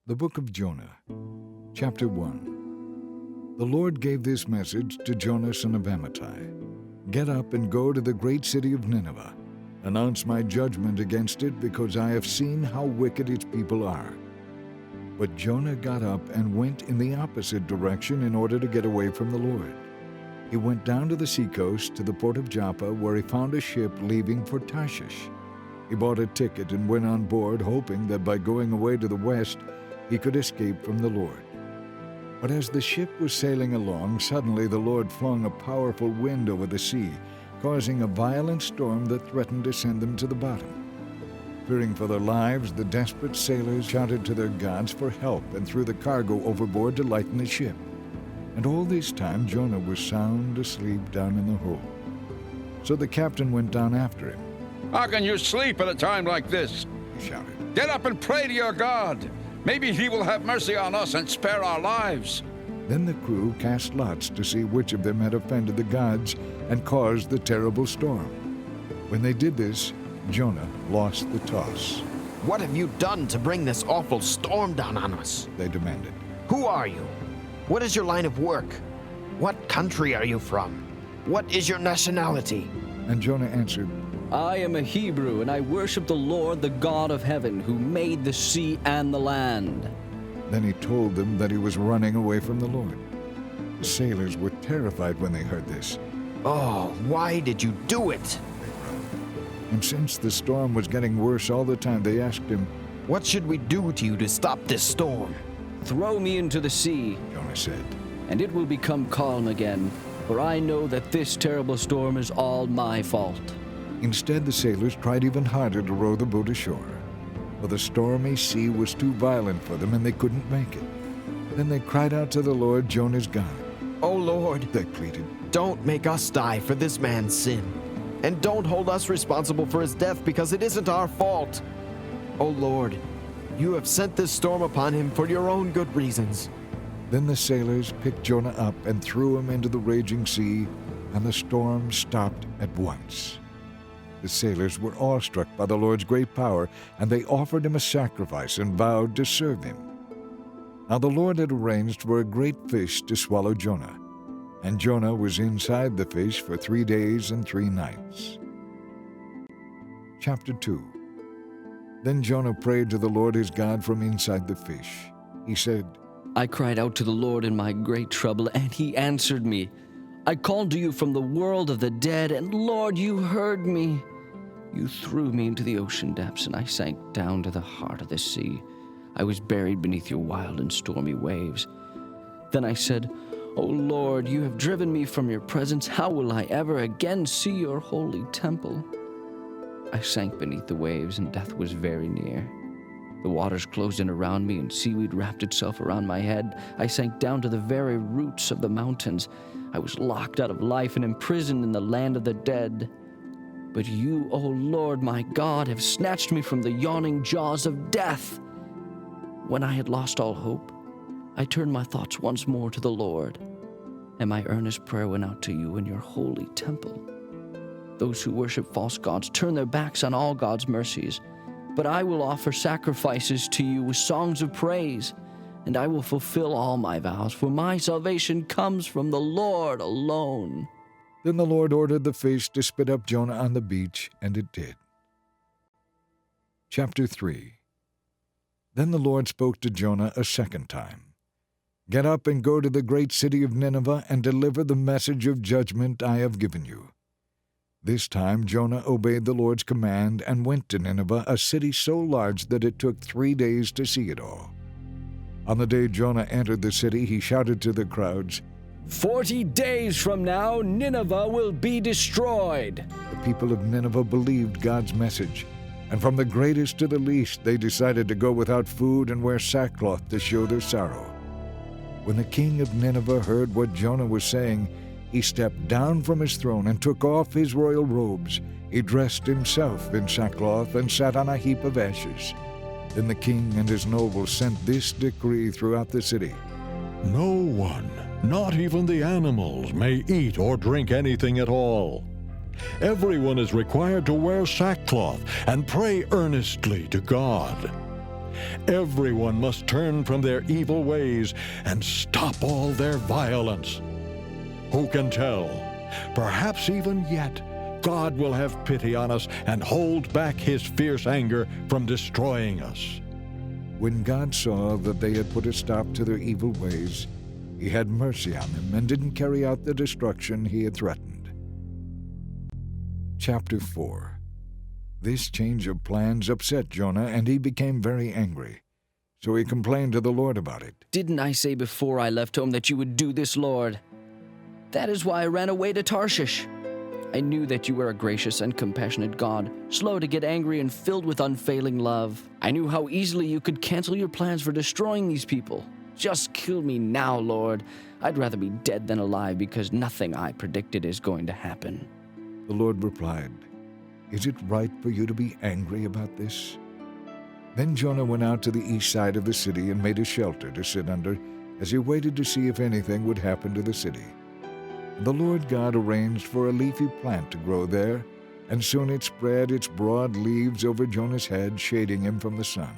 The book of Jonah, chapter 1. The Lord gave this message to Jonah son of Amittai. Get up and go to the great city of Nineveh. Announce my judgment against it, because I have seen how wicked its people are. But Jonah got up and went in the opposite direction in order to get away from the Lord. He went down to the seacoast to the port of Joppa, where he found a ship leaving for Tarshish. He bought a ticket and went on board, hoping that by going away to the west, he could escape from the Lord. But as the ship was sailing along, suddenly the Lord flung a powerful wind over the sea, causing a violent storm that threatened to send them to the bottom. Fearing for their lives, the desperate sailors shouted to their gods for help and threw the cargo overboard to lighten the ship. And all this time Jonah was sound asleep down in the hold. So the captain went down after him. "How can you sleep at a time like this?" He shouted. "Get up and pray to your God. Maybe he will have mercy on us and spare our lives." Then the crew cast lots to see which of them had offended the gods and caused the terrible storm. When they did this, Jonah lost the toss. "What have you done to bring this awful storm down on us?" They demanded. "Who are you? What is your line of work? What country are you from? What is your nationality?" And Jonah answered, I am a Hebrew, and I worship the Lord, the God of heaven, who made the sea and the land. Then he told them that he was running away from the Lord. The sailors were terrified when they heard this. "Oh, why did you do it?" And since the storm was getting worse all the time, they asked him, "What should we do to you to stop this storm?" Throw me into the sea, Jonah said. and it will become calm again, for I know that this terrible storm is all my fault. Instead, the sailors tried even harder to row the boat ashore, for the stormy sea was too violent for them and they couldn't make it. Then they cried out to the Lord, Jonah's God. "Oh Lord, They pleaded, don't make us die for this man's sin, and don't hold us responsible for his death, because it isn't our fault. Oh Lord, you have sent this storm upon him for your own good reasons." Then the sailors picked Jonah up and threw him into the raging sea, and the storm stopped at once. The sailors were awestruck by the Lord's great power, and they offered him a sacrifice and vowed to serve him. Now the Lord had arranged for a great fish to swallow Jonah, and Jonah was inside the fish for 3 days and 3 nights. Chapter 2. Then Jonah prayed to the Lord his God from inside the fish. He said, I cried out to the Lord in my great trouble, and he answered me. I called to you from the world of the dead, and Lord, you heard me. You threw me into the ocean depths, and I sank down to the heart of the sea. I was buried beneath your wild and stormy waves. Then I said, O Lord, you have driven me from your presence. How will I ever again see your holy temple? I sank beneath the waves, and death was very near. The waters closed in around me, and seaweed wrapped itself around my head. I sank down to the very roots of the mountains. I was locked out of life and imprisoned in the land of the dead. But you, O Lord my God, have snatched me from the yawning jaws of death. When I had lost all hope, I turned my thoughts once more to the Lord, and my earnest prayer went out to you in your holy temple. Those who worship false gods turn their backs on all God's mercies. But I will offer sacrifices to you with songs of praise, and I will fulfill all my vows, for my salvation comes from the Lord alone. Then the Lord ordered the fish to spit up Jonah on the beach, and it did. Chapter 3. Then the Lord spoke to Jonah a second time. Get up and go to the great city of Nineveh and deliver the message of judgment I have given you. This time Jonah obeyed the Lord's command and went to Nineveh, a city so large that it took 3 days to see it all. On the day Jonah entered the city, he shouted to the crowds, 40 days from now, Nineveh will be destroyed. The people of Nineveh believed God's message, and from the greatest to the least, they decided to go without food and wear sackcloth to show their sorrow. When the king of Nineveh heard what Jonah was saying, he stepped down from his throne and took off his royal robes. He dressed himself in sackcloth and sat on a heap of ashes. Then the king and his nobles sent this decree throughout the city. No one, not even the animals, may eat or drink anything at all. Everyone is required to wear sackcloth and pray earnestly to God. Everyone must turn from their evil ways and stop all their violence. Who can tell? Perhaps even yet, God will have pity on us and hold back his fierce anger from destroying us. When God saw that they had put a stop to their evil ways, he had mercy on them and didn't carry out the destruction he had threatened. Chapter 4. This change of plans upset Jonah, and he became very angry. So he complained to the Lord about it. Didn't I say before I left home that you would do this, Lord? That is why I ran away to Tarshish. I knew that you were a gracious and compassionate God, slow to get angry and filled with unfailing love. I knew how easily you could cancel your plans for destroying these people. Just kill me now, Lord. I'd rather be dead than alive because nothing I predicted is going to happen. The Lord replied, "Is it right for you to be angry about this?" Then Jonah went out to the east side of the city and made a shelter to sit under as he waited to see if anything would happen to the city. And the Lord God arranged for a leafy plant to grow there, and soon it spread its broad leaves over Jonah's head, shading him from the sun.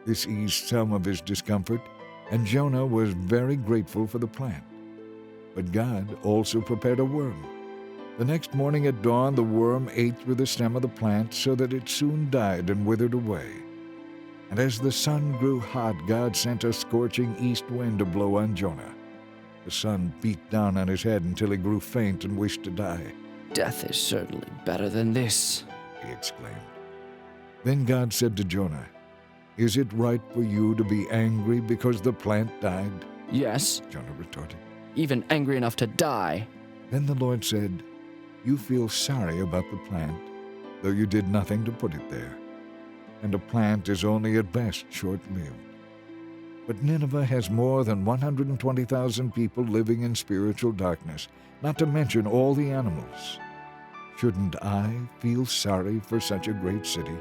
This eased some of his discomfort, and Jonah was very grateful for the plant. But God also prepared a worm. The next morning at dawn, the worm ate through the stem of the plant so that it soon died and withered away. And as the sun grew hot, God sent a scorching east wind to blow on Jonah. The sun beat down on his head until he grew faint and wished to die. Death is certainly better than this, He exclaimed. Then God said to Jonah, "Is it right for you to be angry because the plant died?" Yes, Jonah retorted. even angry enough to die. Then the Lord said, "You feel sorry about the plant, though you did nothing to put it there. And a plant is only at best short-lived. But Nineveh has more than 120,000 people living in spiritual darkness, not to mention all the animals. Shouldn't I feel sorry for such a great city?"